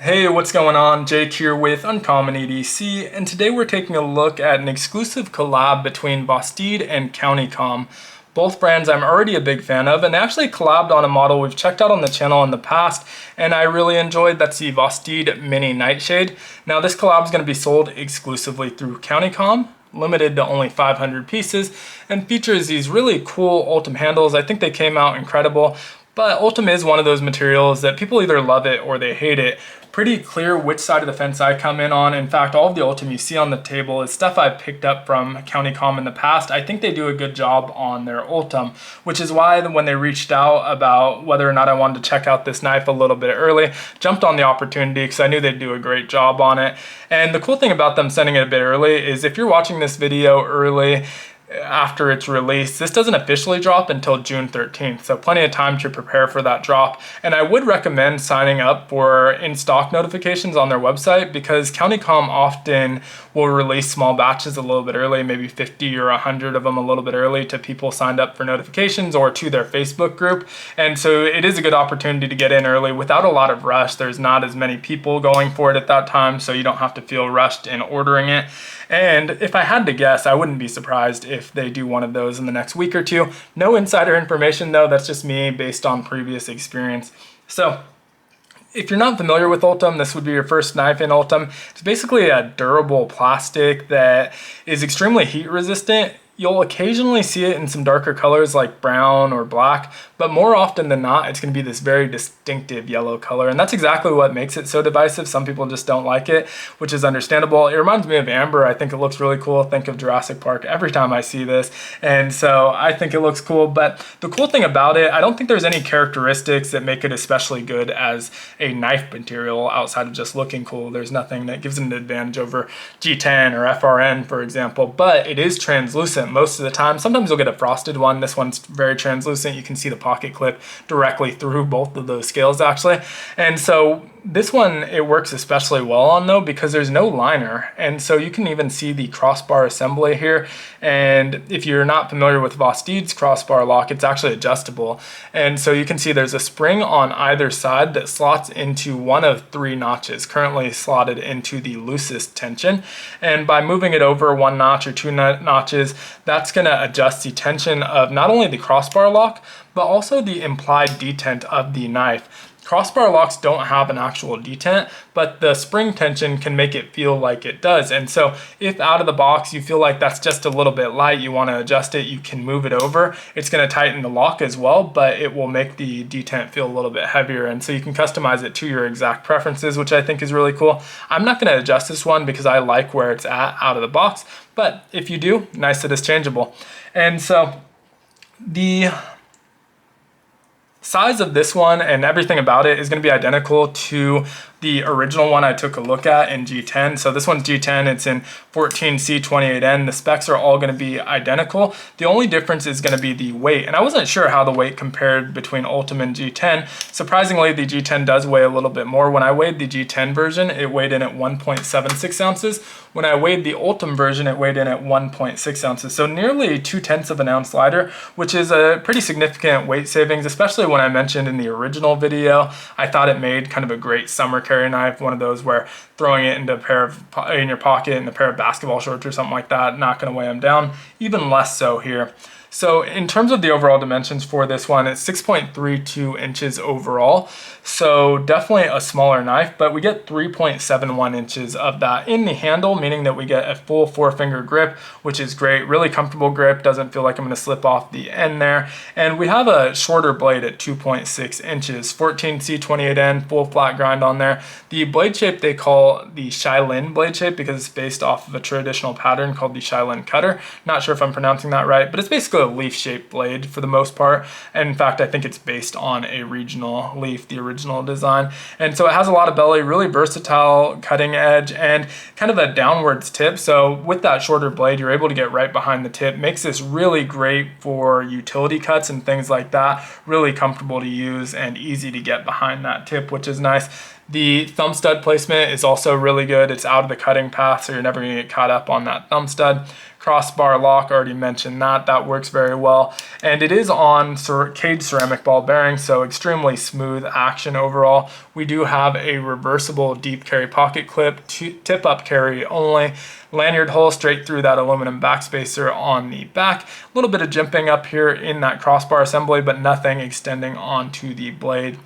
Hey, what's going on? Jake here with Uncommon EDC, and today we're taking a look at an exclusive collab between Vosteed and CountyComm. Both brands I'm already a big fan of, and they actually collabed on a model we've checked out on the channel in the past, and I really enjoyed. That's the Vosteed Mini Nightshade. Now this collab is going to be sold exclusively through CountyComm, limited to only 500 pieces, and features these really cool Ultem handles. I think they came out incredible. But Ultem is one of those materials that people either love it or they hate it. Pretty clear which side of the fence I come in on. In fact, all of the Ultem you see on the table is stuff I've picked up from CountyComm in the past. I think they do a good job on their Ultem, which is why when they reached out about whether or not I wanted to check out this knife a little bit early, jumped on the opportunity because I knew they'd do a great job on it. And the cool thing about them sending it a bit early is if you're watching this video early, after its release, this doesn't officially drop until June 13th, so plenty of time to prepare for that drop. And I would recommend signing up for in-stock notifications on their website because CountyComm often will release small batches a little bit early, maybe 50 or 100 of them a little bit early to people signed up for notifications or to their Facebook group. And so it is a good opportunity to get in early without a lot of rush. There's not as many people going for it at that time, so you don't have to feel rushed in ordering it. And if I had to guess, I wouldn't be surprised if they do one of those in the next week or two. No insider information though, that's just me based on previous experience. So if you're not familiar with Ultem, this would be your first knife in Ultem. It's basically a durable plastic that is extremely heat resistant. You'll occasionally see it in some darker colors like brown or black, but more often than not, it's going to be this very distinctive yellow color. And that's exactly what makes it so divisive. Some people just don't like it, which is understandable. It reminds me of amber. I think it looks really cool. Think of Jurassic Park every time I see this. And so I think it looks cool. But the cool thing about it, I don't think there's any characteristics that make it especially good as a knife material outside of just looking cool. There's nothing that gives it an advantage over G10 or FRN, for example, but it is translucent most of the time. Sometimes you'll get a frosted one. This one's very translucent. You can see the pocket clip directly through both of those scales actually. And so this one, it works especially well on though because there's no liner. And so you can even see the crossbar assembly here. And if you're not familiar with Vosteed's crossbar lock, it's actually adjustable. And so you can see there's a spring on either side that slots into one of three notches, currently slotted into the loosest tension. And by moving it over one notch or two notches, that's going to adjust the tension of not only the crossbar lock, but also the implied detent of the knife. Crossbar locks don't have an actual detent, but the spring tension can make it feel like it does. And so if out of the box you feel like that's just a little bit light, you want to adjust it, you can move it over. It's going to tighten the lock as well, but it will make the detent feel a little bit heavier. And so you can customize it to your exact preferences, which I think is really cool. I'm not going to adjust this one because I like where it's at out of the box, but if you do, nice that it's changeable. And so the size of this one and everything about it is going to be identical to the original one I took a look at in G10. So this one's G10, it's in 14C28N. The specs are all going to be identical. The only difference is going to be the weight. And I wasn't sure how the weight compared between Ultem and G10. Surprisingly, the G10 does weigh a little bit more. When I weighed the G10 version, it weighed in at 1.76 ounces. When I weighed the Ultem version, it weighed in at 1.6 ounces. So nearly 2/10 of an ounce lighter, which is a pretty significant weight savings, especially when I mentioned in the original video, I thought it made kind of a great summer carry knife, one of those where throwing it into in your pocket in a pair of basketball shorts or something like that, not going to weigh them down, even less so here. So in terms of the overall dimensions for this one, it's 6.32 inches overall. So definitely a smaller knife, but we get 3.71 inches of that in the handle, meaning that we get a full 4-finger grip, which is great. Really comfortable grip. Doesn't feel like I'm going to slip off the end there. And we have a shorter blade at 2.6 inches, 14C28N, full flat grind on there. The blade shape they call the Shilin blade shape because it's based off of a traditional pattern called the Shilin cutter. Not sure if I'm pronouncing that right, but it's basically a leaf-shaped blade for the most part. And in fact, I think it's based on a regional leaf, the original design. And so it has a lot of belly, really versatile cutting edge, and kind of a downwards tip. So with that shorter blade, you're able to get right behind the tip. Makes this really great for utility cuts and things like that. Really comfortable to use and easy to get behind that tip, which is nice. The thumb stud placement is also really good. It's out of the cutting path, so you're never going to get caught up on that thumb stud. crossbar lock, already mentioned that works very well. And it is on cage ceramic ball bearing, so extremely smooth action overall. We do have a reversible deep carry pocket clip, tip up carry only. Lanyard hole straight through that aluminum backspacer on the back. A little bit of jimping up here in that crossbar assembly, but nothing extending onto the blade.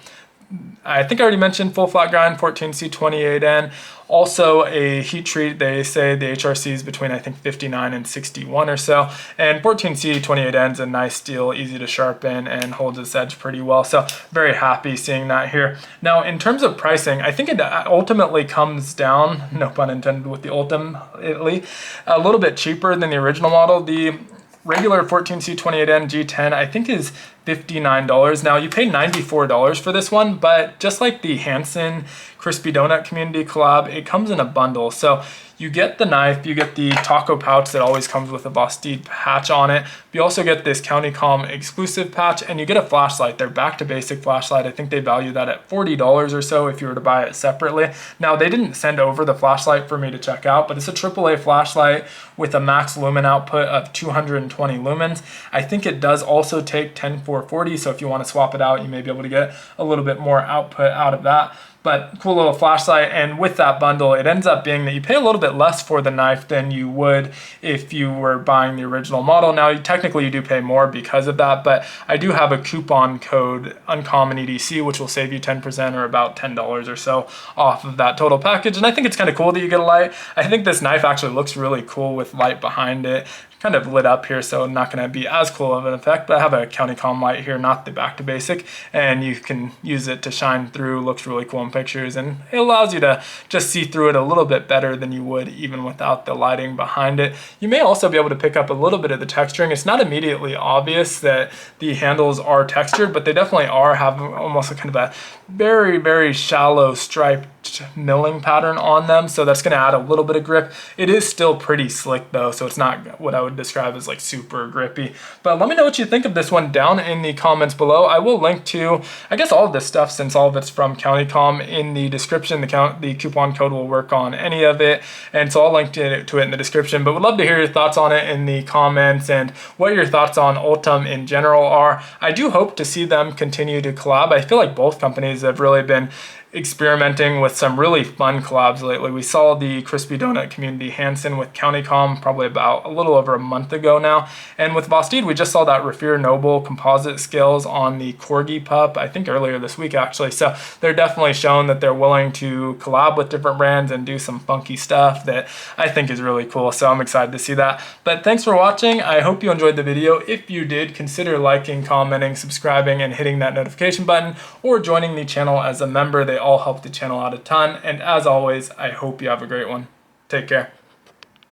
I think I already mentioned full flat grind 14C28N. Also a heat treat, they say the HRC is between I think 59 and 61 or so. And 14C28N is a nice steel, easy to sharpen and holds its edge pretty well. So very happy seeing that here. Now in terms of pricing, I think it ultimately comes down, no pun intended with the Ultem, a little bit cheaper than the original model. The regular 14C28N G10 I think is $59. Now you pay $94 for this one, but just like the Hansen Crispy Donut Community collab, it comes in a bundle. So you get the knife, you get the taco pouch that always comes with a Vosteed patch on it. You also get this CountyComm exclusive patch, and you get a flashlight. Their back to basic flashlight, I think they value that at $40 or so if you were to buy it separately. Now they didn't send over the flashlight for me to check out, but it's a AAA flashlight with a max lumen output of 220 lumens. I think it does also take 10440, so if you want to swap it out, you may be able to get a little bit more output out of that. But cool little flashlight, and with that bundle, it ends up being that you pay a little bit less for the knife than you would if you were buying the original model. Now, technically you do pay more because of that, but I do have a coupon code, Uncommon EDC, which will save you 10% or about $10 or so off of that total package. And I think it's kind of cool that you get a light. I think this knife actually looks really cool with light behind it. Kind of lit up here, so not going to be as cool of an effect, but I have a CountyComm light here, not the back to basic, and you can use it to shine through. Looks really cool in pictures, and it allows you to just see through it a little bit better than you would even without the lighting behind it. You may also be able to pick up a little bit of the texturing. It's not immediately obvious that the handles are textured, but they definitely are, have almost a kind of a very, very shallow striped milling pattern on them, so that's going to add a little bit of grip. It is still pretty slick though, so it's not what I would describe as like super grippy. But let me know what you think of this one down in the comments below. I will link to, I guess, all of this stuff, since all of it's from CountyComm, in the description. The coupon code will work on any of it, and so I'll link to it in the description. But would love to hear your thoughts on it in the comments and what your thoughts on Ultem in general are. I do hope to see them continue to collab. I feel like both companies have really been experimenting with some really fun collabs lately. We saw the Crispy Donut Community Hansen with CountyComm probably about a little over a month ago now. And with Vosteed, we just saw that Rafir Noble composite scales on the Corgi pup, I think earlier this week actually. So they're definitely shown that they're willing to collab with different brands and do some funky stuff that I think is really cool. So I'm excited to see that. But thanks for watching. I hope you enjoyed the video. If you did, consider liking, commenting, subscribing, and hitting that notification button, or joining the channel as a member. They all help the channel out a ton. And as always, I hope you have a great one. Take care.